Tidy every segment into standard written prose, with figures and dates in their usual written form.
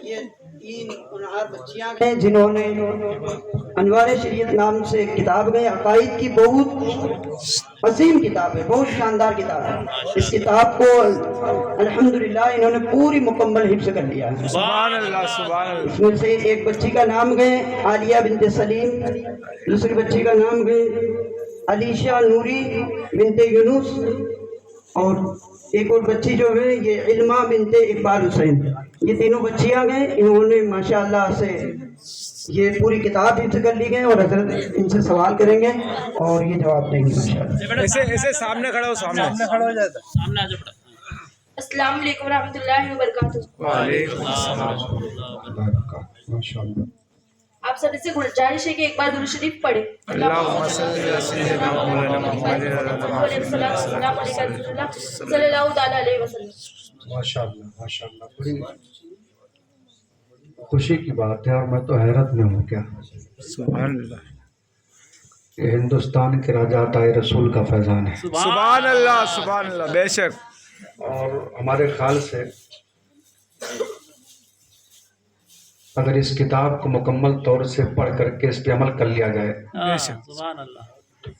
یہ تین انہار بچیاں ہیں جنہوں نے انوار شریعت نام سے کتاب گئے، عقائد کی بہت عظیم کتاب ہے، بہت شاندار کتاب ہے۔ اس کتاب کو الحمدللہ انہوں نے پوری مکمل حفظ کر لیا ہے۔ سبحان اللہ سبحان اللہ۔ اس میں سے ایک بچی کا نام گئے عالیہ بنت سلیم، دوسری بچی کا نام گئے علیشہ نوری بنت یونس، اور ایک اور بچی جو ہے یہ علمہ بنت اقبال حسین۔ یہ تینوں بچیاں گئے، انہوں نے ماشاءاللہ سے یہ پوری کتاب حفظ کر لی گئے، اور حضرت ان سے سوال کریں گے اور یہ جواب دیں گے ماشاءاللہ۔ ایسے سامنے کھڑا ہو، سامنے کھڑا ہو جاتا، سامنے آ جاؤ۔ السلام علیکم ورحمۃ اللہ وبرکاتہ۔ وعلیکم السلام۔ ماشاءاللہ۔ آپ سب سے گزارش ہے کہ ایک بار درود شریف پڑھیں۔ اللہم صلی علی سیدنا مولانا محمد صلی اللہ تعالی علیہ وسلم۔ ماشاءاللہ ماشاءاللہ، بڑی خوشی کی بات ہے، اور میں تو حیرت میں ہوں کیا سبحان اللہ۔ یہ ہندوستان کے راجہ عطائے رسول کا فیضان ہے، سبحان اللہ سبحان اللہ، بے شک۔ اور ہمارے خیال سے اگر اس کتاب کو مکمل طور سے پڑھ کر کے اس پہ عمل کر لیا جائے، بے شک سبحان اللہ،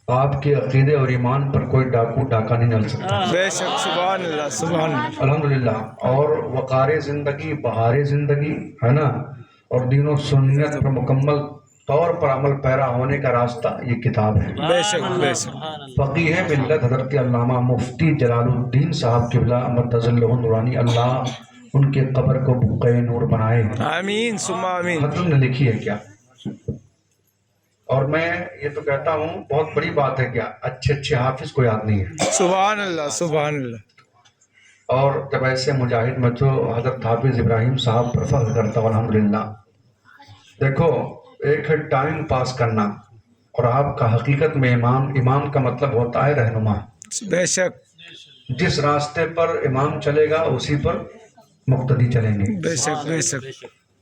تو آپ کے عقیدے اور ایمان پر کوئی ڈاکہ نہیں ڈال سکتا، بے شک، سبحان اللہ سبحان اللہ۔ الحمدللہ۔ اور وقار زندگی، بہار زندگی ہے نا، اور دین و سنت پر مکمل طور پر عمل پیرا ہونے کا راستہ یہ کتاب ہے۔ بے شک بے شک۔ فقیہ ملت حضرت علامہ مفتی جلال الدین صاحب قبلہ مدظلہ نورانی، اللہ ان کے قبر کو بقعہ نور بنائے، آمین ثم آمین۔ حضرت نے لکھی ہے کیا، اور میں یہ تو کہتا ہوں بہت بڑی بات ہے کیا، اچھے حافظ کو یاد نہیں ہے، سبحان اللہ سبحان اللہ۔ اور جب ایسے مجاہد میں تو حضرت حافظ ابراہیم صاحب پر فخر کرتا ہوں الحمدللہ۔ دیکھو، ایک ہے ٹائم پاس کرنا، اور آپ کا حقیقت میں امام کا مطلب ہوتا ہے رہنما۔ بے شک جس راستے پر امام چلے گا اسی پر مقتدی چلیں گے، بے شک بے شک۔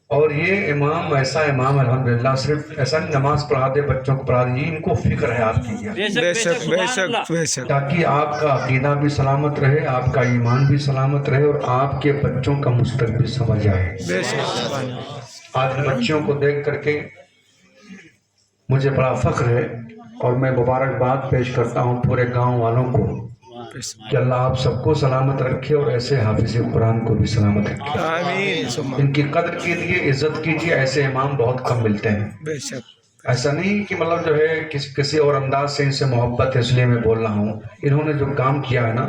اور یہ امام ایسا امام الحمدللہ صرف ایسا نہیں نماز پڑھا دے، بچوں کو پڑھا دے، ان کو فکر ہے آپ کی، بے شک بے شک بے شک۔ تاکہ آپ کا عقیدہ بھی سلامت رہے، آپ کا ایمان بھی سلامت رہے، اور آپ کے بچوں کا مستقبل سمجھ آئے۔ بے شک سبحان اللہ۔ آج بچوں کو دیکھ کر کے مجھے بڑا فخر ہے، اور میں مبارکباد پیش کرتا ہوں پورے گاؤں والوں کو کہ اللہ آپ سب کو سلامت رکھے، اور ایسے حافظ قرآن کو بھی سلامت رکھے۔ آمین ثم ان کی قدر کیجیے، عزت کیجیے، ایسے امام بہت کم ملتے ہیں۔ بے شک۔ ایسا نہیں کہ مطلب جو ہے کسی اور انداز سے ان سے محبت ہے اس لیے میں بول رہا ہوں، انہوں نے جو کام کیا ہے نا،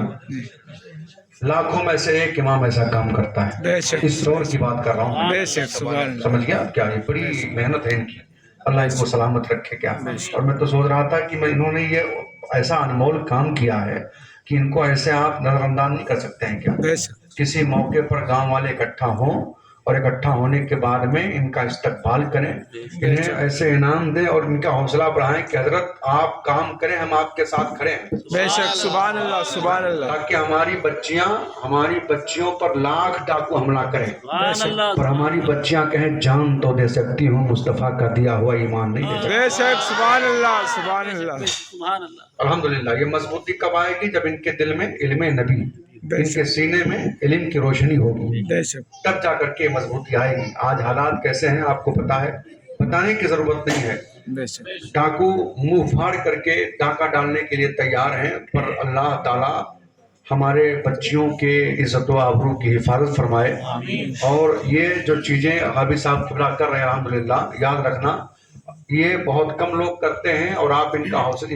لاکھوں میں سے ایک امام ایسا کام کرتا ہے، بے شک اس دور کی بات کر رہا ہوں، بے شک سبحان اللہ۔ سمجھ گیا کیا، یہ بڑی محنت ہے ان کی، اللہ ان کو سلامت رکھے کیا۔ اور میں تو سوچ رہا تھا کہ انہوں نے یہ ایسا انمول کام کیا ہے کہ ان کو ایسے آپ نظر انداز نہیں کر سکتے ہیں کیا۔ بے شک کسی موقع پر گاؤں والے اکٹھا ہوں، اور اکٹھا ہونے کے بعد میں ان کا استقبال کریں، انہیں ایسے انعام دیں، اور ان کا حوصلہ بڑھائیں کہ حضرت آپ کام کریں، ہم آپ کے ساتھ کھڑے ہیں، بے شک سبحان اللہ سبحان اللہ۔ تاکہ ہماری بچیوں پر لاکھ ڈاکو حملہ کریں، سبحان اللہ، اور ہماری بچیاں کہیں جان تو دے سکتی ہوں، مصطفیٰ کا دیا ہوا ایمان نہیں دے سکتی۔ بے شک سبحان اللہ سبحان اللہ۔ سبحان اللہ، الحمدللہ۔ یہ مضبوطی کب آئے گی؟ جب ان کے دل میں علم نبی، بے ان شک کے سینے میں علم کی روشنی ہوگی، بے شک تب جا کر کے مضبوطی آئے گی۔ آج حالات کیسے ہیں آپ کو پتا ہے، بتانے کی ضرورت نہیں ہے۔ بے شک ڈاکو منہ پھاڑ کر کے ڈاکہ ڈالنے کے لیے تیار ہیں، پر اللہ تعالیٰ ہمارے بچیوں کے عزت و آبرو کی حفاظت فرمائے۔ اور یہ جو چیزیں حافظ صاحب قبلہ کر رہے ہیں الحمدللہ، یاد رکھنا یہ بہت کم لوگ کرتے ہیں، اور آپ ان کا حوصلہ،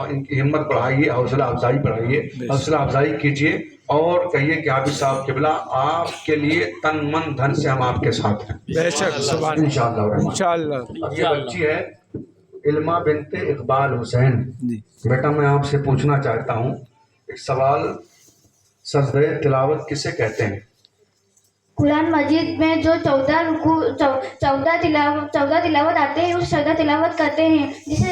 ان کی ہمت بڑھائیے، حوصلہ افزائی بڑھائیے، حوصلہ افزائی کیجیے، اور کہیے کہ حافظ صاحب قبلہ آپ کے لیے تن من دھن سے ہم آپ کے ساتھ ہیں بے شک سبحان اللہ انشاءاللہ الرحمن۔ انشاءاللہ۔ اب یہ بچی ہے علمہ بنت اقبال حسین۔ جی بیٹا میں آپ سے پوچھنا چاہتا ہوں ایک سوال، سجدہ تلاوت کسے کہتے ہیں؟ قرآن مجید میں جو 14 تلاوت آتے ہیں اس سجدہ تلاوت کرتے ہیں، جسے